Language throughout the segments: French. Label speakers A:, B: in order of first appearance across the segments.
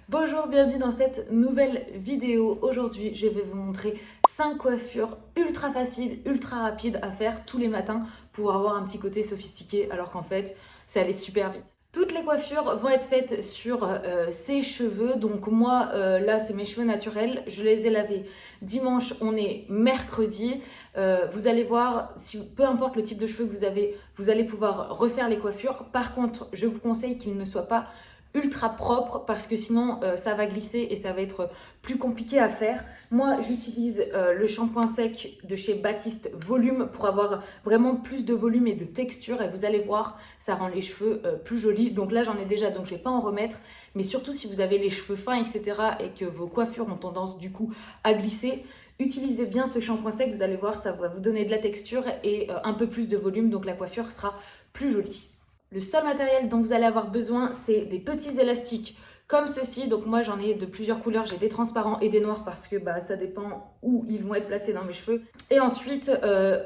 A: Bonjour, bienvenue dans cette nouvelle vidéo. Aujourd'hui, je vais vous montrer 5 coiffures ultra faciles, ultra rapides à faire tous les matins pour avoir un petit côté sophistiqué alors qu'en fait, ça allait super vite. Toutes les coiffures vont être faites sur ses cheveux. Donc moi, là, c'est mes cheveux naturels. Je les ai lavés dimanche, on est mercredi. Vous allez voir, peu importe le type de cheveux que vous avez, vous allez pouvoir refaire les coiffures. Par contre, je vous conseille qu'ils ne soient pas ultra propre parce que sinon ça va glisser et ça va être plus compliqué à faire. Moi j'utilise le shampoing sec de chez Baptiste Volume pour avoir vraiment plus de volume et de texture et vous allez voir ça rend les cheveux plus jolis. Donc là j'en ai déjà donc je vais pas en remettre, mais surtout si vous avez les cheveux fins etc et que vos coiffures ont tendance du coup à glisser, utilisez bien ce shampoing sec, vous allez voir ça va vous donner de la texture et un peu plus de volume, donc la coiffure sera plus jolie. Le seul matériel dont vous allez avoir besoin, c'est des petits élastiques comme ceci. Donc moi j'en ai de plusieurs couleurs, j'ai des transparents et des noirs parce que ça dépend où ils vont être placés dans mes cheveux. Et ensuite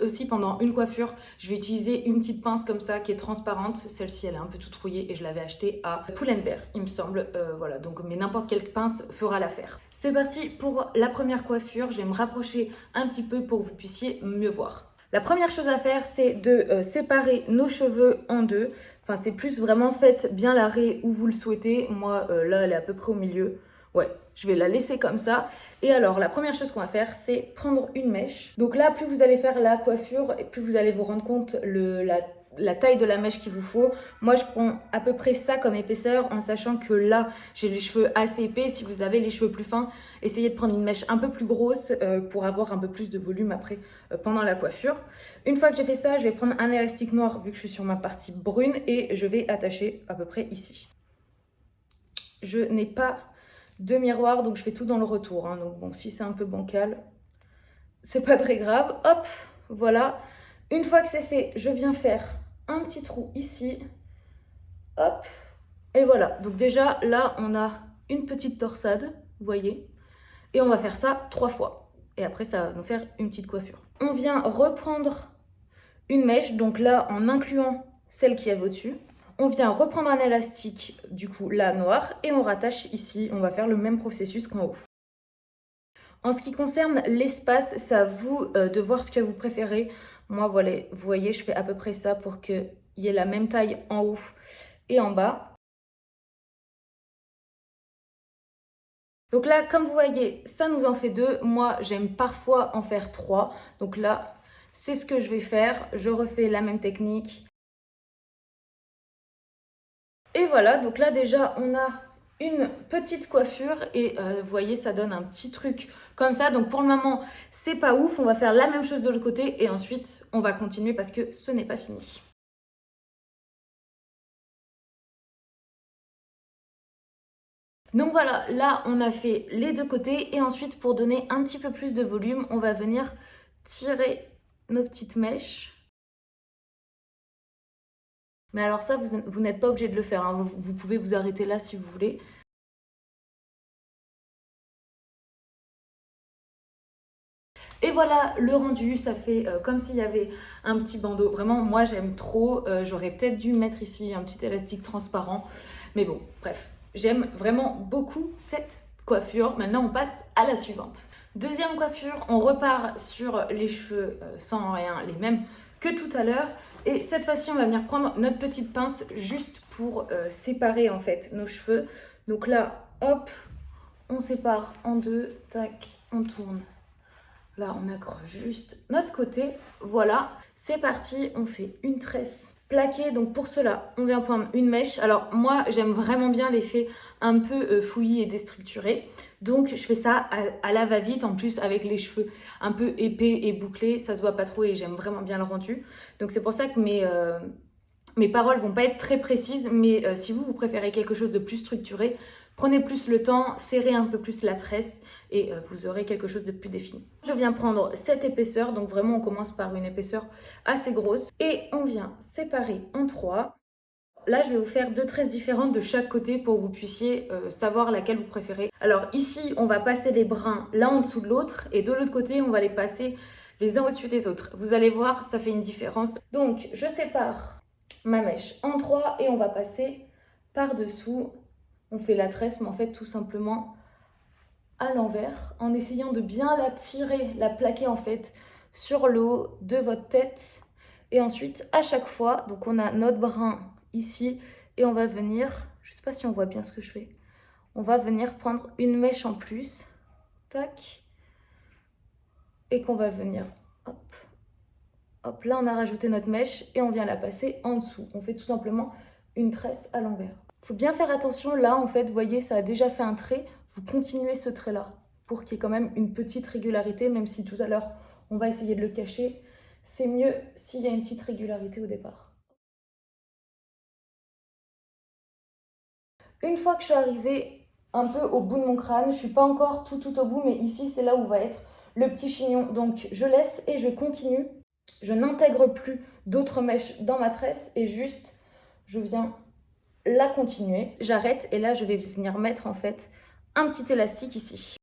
A: aussi pendant une coiffure, je vais utiliser une petite pince comme ça qui est transparente. Celle-ci elle est un peu toute rouillée et je l'avais achetée à Pull&Bear il me semble. Voilà, donc mais n'importe quelle pince fera l'affaire. C'est parti pour la première coiffure, je vais me rapprocher un petit peu pour que vous puissiez mieux voir. La première chose à faire, c'est de séparer nos cheveux en deux. Enfin, c'est plus vraiment faites bien l'arrêt où vous le souhaitez. Moi, là, elle est à peu près au milieu. Ouais, je vais la laisser comme ça. Et alors, la première chose qu'on va faire, c'est prendre une mèche. Donc là, plus vous allez faire la coiffure, et plus vous allez vous rendre compte la taille de la mèche qu'il vous faut. Moi, je prends à peu près ça comme épaisseur, en sachant que là, j'ai les cheveux assez épais. Si vous avez les cheveux plus fins, essayez de prendre une mèche un peu plus grosse pour avoir un peu plus de volume après pendant la coiffure. Une fois que j'ai fait ça, je vais prendre un élastique noir vu que je suis sur ma partie brune et je vais attacher à peu près ici. Je n'ai pas de miroir, donc je fais tout dans le retour. Hein. Donc bon, si c'est un peu bancal, c'est pas très grave. Hop, voilà. Une fois que c'est fait, je viens faire un petit trou ici. Hop, et voilà. Donc déjà, là, on a une petite torsade, vous voyez. Et on va faire ça 3 fois. Et après, ça va nous faire une petite coiffure. On vient reprendre une mèche, donc là, en incluant celle qui est au-dessus. On vient reprendre un élastique, du coup, là, noir, et on rattache ici. On va faire le même processus qu'en haut. En ce qui concerne l'espace, c'est à vous de voir ce que vous préférez. Moi, voilà, vous voyez, je fais à peu près ça pour qu'il y ait la même taille en haut et en bas. Donc là, comme vous voyez, ça nous en fait 2. Moi, j'aime parfois en faire 3. Donc là, c'est ce que je vais faire. Je refais la même technique. Et voilà, donc là déjà, on a une petite coiffure et vous voyez, ça donne un petit truc comme ça. Donc pour le moment, c'est pas ouf. On va faire la même chose de l'autre côté et ensuite, on va continuer parce que ce n'est pas fini. Donc voilà, là, on a fait les deux côtés et ensuite, pour donner un petit peu plus de volume, on va venir tirer nos petites mèches. Mais alors ça, vous n'êtes pas obligé de le faire, hein. Vous pouvez vous arrêter là si vous voulez. Et voilà le rendu, ça fait comme s'il y avait un petit bandeau. Vraiment, moi j'aime trop. J'aurais peut-être dû mettre ici un petit élastique transparent. Mais bon, bref, j'aime vraiment beaucoup cette coiffure. Maintenant, on passe à la suivante. Deuxième coiffure, on repart sur les cheveux sans rien, les mêmes que tout à l'heure. Et cette fois-ci, on va venir prendre notre petite pince juste pour séparer en fait nos cheveux. Donc là, hop, on sépare en deux, tac, on tourne. Là, on accroche juste notre côté. Voilà, c'est parti. On fait une tresse plaquée. Donc pour cela, on vient prendre une mèche. Alors moi, j'aime vraiment bien l'effet un peu fouillis et déstructuré. Donc je fais ça à la va-vite. En plus, avec les cheveux un peu épais et bouclés, ça se voit pas trop et j'aime vraiment bien le rendu. Donc c'est pour ça que mes paroles vont pas être très précises. Mais si vous préférez quelque chose de plus structuré, prenez plus le temps, serrez un peu plus la tresse et vous aurez quelque chose de plus défini. Je viens prendre cette épaisseur, donc vraiment on commence par une épaisseur assez grosse et on vient séparer en 3. Là, je vais vous faire 2 tresses différentes de chaque côté pour que vous puissiez savoir laquelle vous préférez. Alors ici, on va passer les brins l'un en dessous de l'autre et de l'autre côté, on va les passer les uns au-dessus des autres. Vous allez voir, ça fait une différence. Donc, je sépare ma mèche en 3 et on va passer par-dessous on fait la tresse, mais en fait tout simplement à l'envers, en essayant de bien la tirer, la plaquer en fait sur le haut de votre tête. Et ensuite, à chaque fois, donc on a notre brin ici et on va venir, je sais pas si on voit bien ce que je fais, on va venir prendre une mèche en plus, tac, et qu'on va venir, hop, hop, là on a rajouté notre mèche et on vient la passer en dessous. On fait tout simplement une tresse à l'envers. Il faut bien faire attention, là en fait, vous voyez, ça a déjà fait un trait, vous continuez ce trait-là pour qu'il y ait quand même une petite régularité, même si tout à l'heure on va essayer de le cacher. C'est mieux s'il y a une petite régularité au départ. Une fois que je suis arrivée un peu au bout de mon crâne, je ne suis pas encore tout au bout, mais ici c'est là où va être le petit chignon. Donc je laisse et je continue. Je n'intègre plus d'autres mèches dans ma tresse et juste je viens la continuer. J'arrête et là je vais venir mettre en fait un petit élastique ici.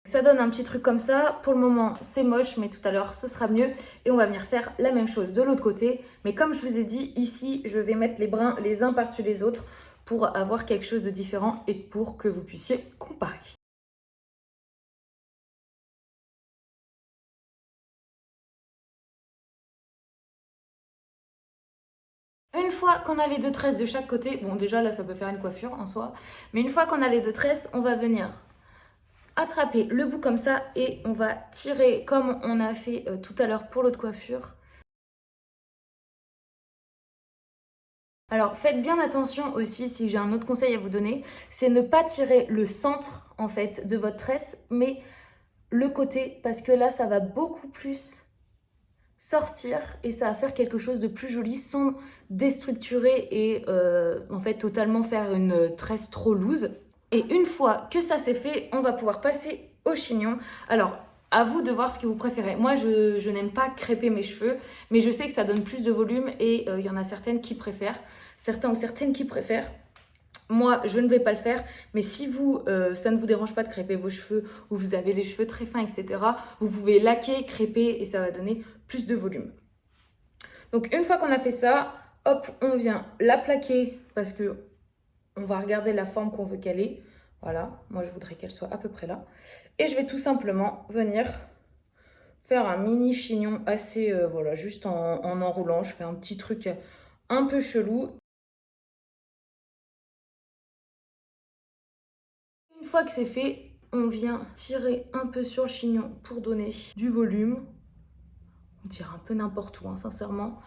A: Ça donne un petit truc comme ça. Pour le moment, c'est moche, mais tout à l'heure, ce sera mieux. Et on va venir faire la même chose de l'autre côté. Mais comme je vous ai dit, ici, je vais mettre les brins les uns par-dessus les autres pour avoir quelque chose de différent et pour que vous puissiez comparer. Une fois qu'on a les deux tresses de chaque côté, bon déjà là ça peut faire une coiffure en soi, mais une fois qu'on a les deux tresses, on va venir attraper le bout comme ça et on va tirer comme on a fait tout à l'heure pour l'autre coiffure. Alors faites bien attention aussi, si j'ai un autre conseil à vous donner, c'est ne pas tirer le centre en fait de votre tresse, mais le côté, parce que là ça va beaucoup plus sortir et ça va faire quelque chose de plus joli sans déstructurer et en fait totalement faire une tresse trop loose. Et une fois que ça c'est fait, on va pouvoir passer au chignon. Alors, à vous de voir ce que vous préférez. Moi, je n'aime pas crêper mes cheveux, mais je sais que ça donne plus de volume et il y en a certaines qui préfèrent. Certains ou certaines qui préfèrent. Moi, je ne vais pas le faire, mais si vous, ça ne vous dérange pas de crêper vos cheveux ou vous avez les cheveux très fins, etc., vous pouvez laquer, crêper et ça va donner plus de volume. Donc, une fois qu'on a fait ça, hop, on vient la plaquer parce que on va regarder la forme qu'on veut qu'elle ait. Voilà, moi je voudrais qu'elle soit à peu près là. Et je vais tout simplement venir faire un mini chignon assez, voilà, juste en enroulant. Je fais un petit truc un peu chelou. Une fois que c'est fait, on vient tirer un peu sur le chignon pour donner du volume. On tire un peu n'importe où, hein, sincèrement.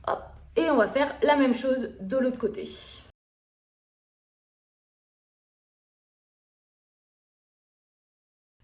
A: Hop, et on va faire la même chose de l'autre côté.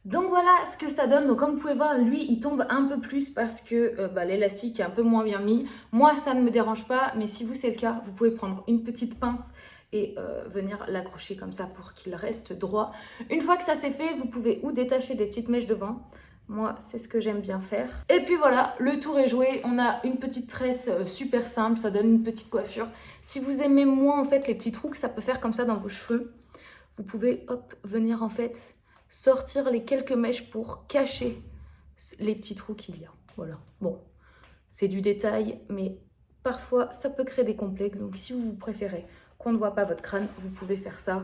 A: Donc voilà ce que ça donne. Donc comme vous pouvez voir, lui il tombe un peu plus parce que l'élastique est un peu moins bien mis. Moi ça ne me dérange pas, mais si vous c'est le cas, vous pouvez prendre une petite pince et venir l'accrocher comme ça pour qu'il reste droit. Une fois que ça c'est fait, vous pouvez ou détacher des petites mèches devant. Moi c'est ce que j'aime bien faire. Et puis voilà, le tour est joué. On a une petite tresse super simple, ça donne une petite coiffure. Si vous aimez moins en fait les petits trous que ça peut faire comme ça dans vos cheveux, vous pouvez hop venir en fait sortir les quelques mèches pour cacher les petits trous qu'il y a. Voilà, bon, c'est du détail, mais parfois ça peut créer des complexes. Donc si vous préférez qu'on ne voit pas votre crâne, vous pouvez faire ça.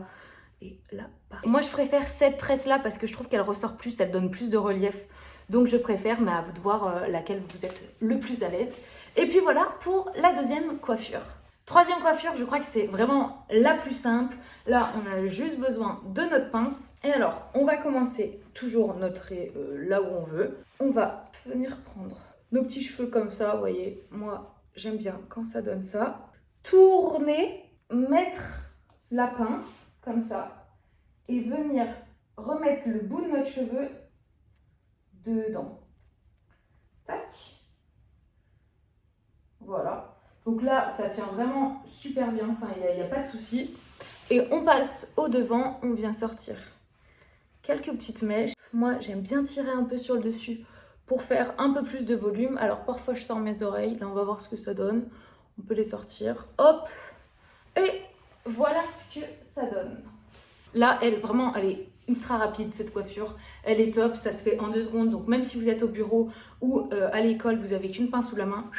A: Et là, pareil. Moi je préfère cette tresse-là parce que je trouve qu'elle ressort plus, elle donne plus de relief. Donc je préfère, mais à vous de voir laquelle vous êtes le plus à l'aise. Et puis voilà pour la deuxième coiffure. Troisième coiffure, je crois que c'est vraiment la plus simple. Là, on a juste besoin de notre pince. Et alors, on va commencer toujours notre trait là où on veut. On va venir prendre nos petits cheveux comme ça, vous voyez. Moi, j'aime bien quand ça donne ça. Tourner, mettre la pince comme ça et venir remettre le bout de notre cheveu dedans. Tac. Voilà. Donc là, ça tient vraiment super bien, enfin, il n'y a pas de souci. Et on passe au devant, on vient sortir quelques petites mèches. Moi, j'aime bien tirer un peu sur le dessus pour faire un peu plus de volume. Alors parfois, je sors mes oreilles. Là, on va voir ce que ça donne. On peut les sortir. Hop. Et voilà ce que ça donne. Là, elle est ultra rapide, cette coiffure. Elle est top, ça se fait en 2 secondes. Donc même si vous êtes au bureau ou à l'école, vous avez qu'une pince sous la main,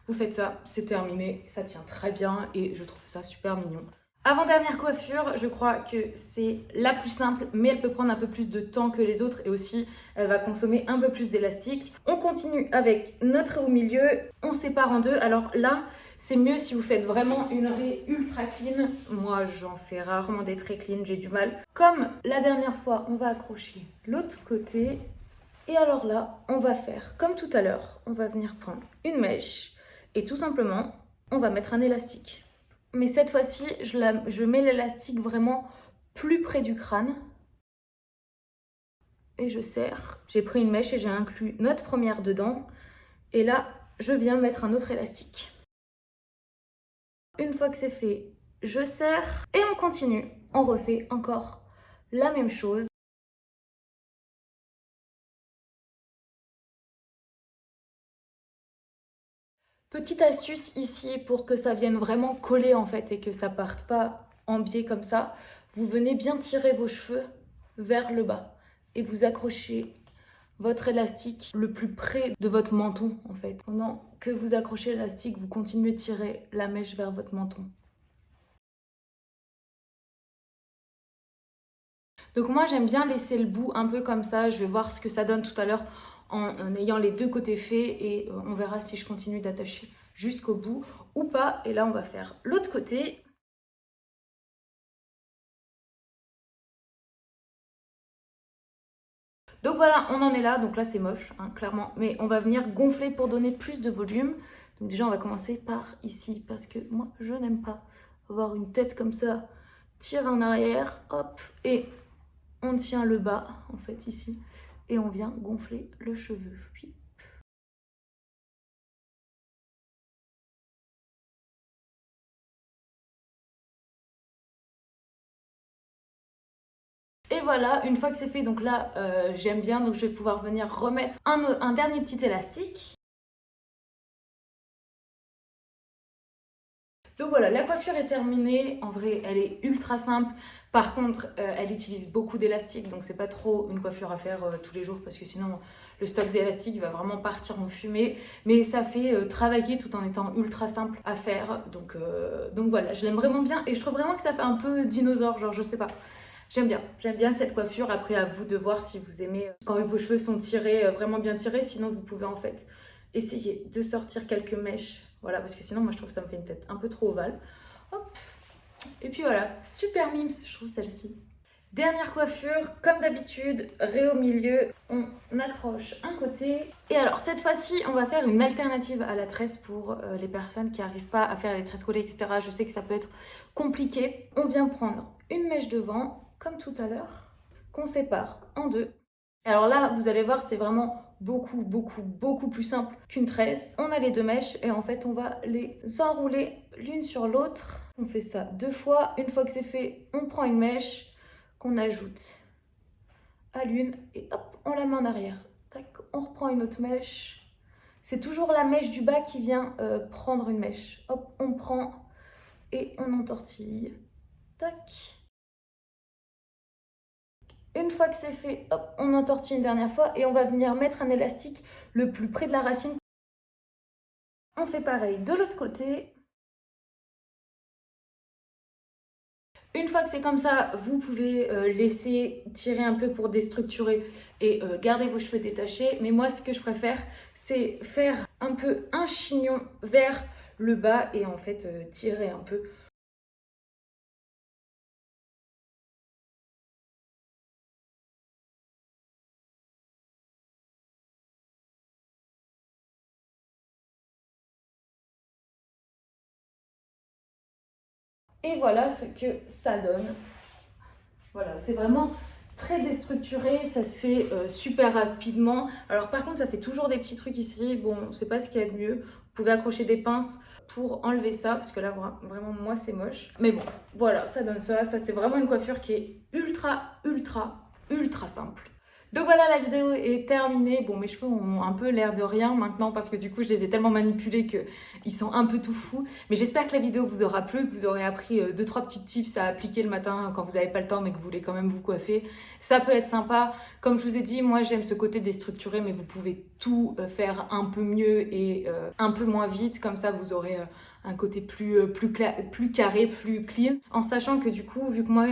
A: vous faites ça, c'est terminé, ça tient très bien et je trouve ça super mignon. Avant-dernière coiffure, je crois que c'est la plus simple, mais elle peut prendre un peu plus de temps que les autres et aussi elle va consommer un peu plus d'élastique. On continue avec notre raie au milieu, on sépare en deux. Alors là, c'est mieux si vous faites vraiment une raie ultra clean. Moi, j'en fais rarement des très clean, j'ai du mal. Comme la dernière fois, on va accrocher l'autre côté. Et alors là, on va faire comme tout à l'heure, on va venir prendre une mèche et tout simplement, on va mettre un élastique. Mais cette fois-ci, je mets l'élastique vraiment plus près du crâne. Et je serre. J'ai pris une mèche et j'ai inclus notre première dedans. Et là, je viens mettre un autre élastique. Une fois que c'est fait, je serre et on continue. On refait encore la même chose. Petite astuce ici pour que ça vienne vraiment coller en fait et que ça parte pas en biais comme ça. Vous venez bien tirer vos cheveux vers le bas et vous accrochez votre élastique le plus près de votre menton en fait. Pendant que vous accrochez l'élastique, vous continuez de tirer la mèche vers votre menton. Donc moi j'aime bien laisser le bout un peu comme ça. Je vais voir ce que ça donne tout à l'heure en ayant les deux côtés faits et on verra si je continue d'attacher jusqu'au bout ou pas. Et là on va faire l'autre côté. Donc voilà, on en est là. Donc là c'est moche, hein, clairement. Mais on va venir gonfler pour donner plus de volume. Donc déjà on va commencer par ici parce que moi je n'aime pas avoir une tête comme ça. Tire en arrière, hop, et on tient le bas en fait ici. Et on vient gonfler le cheveu. Puis et voilà, une fois que c'est fait, donc là j'aime bien, donc je vais pouvoir venir remettre un dernier petit élastique. Donc voilà, la coiffure est terminée. En vrai, elle est ultra simple. Par contre, elle utilise beaucoup d'élastique, donc c'est pas trop une coiffure à faire tous les jours parce que sinon le stock d'élastique va vraiment partir en fumée. Mais ça fait travailler tout en étant ultra simple à faire. Donc voilà, je l'aime vraiment bien et je trouve vraiment que ça fait un peu dinosaure, genre je sais pas. J'aime bien cette coiffure. Après, à vous de voir si vous aimez quand vos cheveux sont tirés, vraiment bien tirés. Sinon, vous pouvez en fait essayer de sortir quelques mèches. Voilà, parce que sinon, moi, je trouve que ça me fait une tête un peu trop ovale. Hop. Et puis voilà, super mimes, je trouve celle-ci. Dernière coiffure, comme d'habitude, raie au milieu, on accroche un côté. Et alors cette fois-ci, on va faire une alternative à la tresse pour les personnes qui n'arrivent pas à faire les tresses collées, etc. Je sais que ça peut être compliqué. On vient prendre une mèche devant, comme tout à l'heure, qu'on sépare en deux. Alors là, vous allez voir, c'est vraiment beaucoup plus simple qu'une tresse. On a les deux mèches et en fait, on va les enrouler l'une sur l'autre. On fait ça deux fois. Une fois que c'est fait, on prend une mèche qu'on ajoute à l'une et hop, on la met en arrière. Tac, on reprend une autre mèche. C'est toujours la mèche du bas qui vient prendre une mèche. Hop, on prend et on entortille. Tac. Une fois que c'est fait, hop, on entortille une dernière fois et on va venir mettre un élastique le plus près de la racine. On fait pareil de l'autre côté. Une fois que c'est comme ça, vous pouvez laisser tirer un peu pour déstructurer et garder vos cheveux détachés. Mais moi, ce que je préfère, c'est faire un peu un chignon vers le bas et en fait tirer un peu. Et voilà ce que ça donne. Voilà, c'est vraiment très déstructuré, ça se fait super rapidement. Alors par contre, ça fait toujours des petits trucs ici. Bon, c'est pas ce qu'il y a de mieux. Vous pouvez accrocher des pinces pour enlever ça, parce que là, vraiment, moi, c'est moche. Mais bon, voilà, ça donne ça. Ça, c'est vraiment une coiffure qui est ultra simple. Donc voilà, la vidéo est terminée. Bon, mes cheveux ont un peu l'air de rien maintenant parce que du coup, je les ai tellement manipulés qu'ils sont un peu tout fous. Mais j'espère que la vidéo vous aura plu, que vous aurez appris 2-3 petits tips à appliquer le matin quand vous n'avez pas le temps mais que vous voulez quand même vous coiffer. Ça peut être sympa. Comme je vous ai dit, moi, j'aime ce côté déstructuré, mais vous pouvez tout faire un peu mieux et un peu moins vite. Comme ça, vous aurez un côté plus carré, plus clean. En sachant que du coup, vu que moi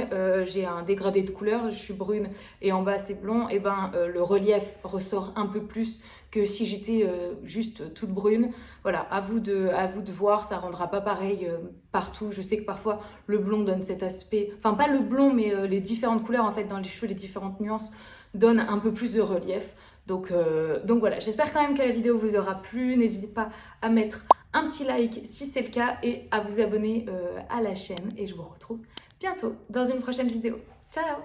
A: j'ai un dégradé de couleur, je suis brune et en bas c'est blond, et ben le relief ressort un peu plus que si j'étais juste toute brune. Voilà, à vous de voir, ça rendra pas pareil partout. Je sais que parfois le blond donne cet aspect, enfin pas le blond mais les différentes couleurs en fait dans les cheveux, les différentes nuances donnent un peu plus de relief. Donc voilà, j'espère quand même que la vidéo vous aura plu. N'hésitez pas à mettre un petit like si c'est le cas et à vous abonner à la chaîne. Et je vous retrouve bientôt dans une prochaine vidéo. Ciao!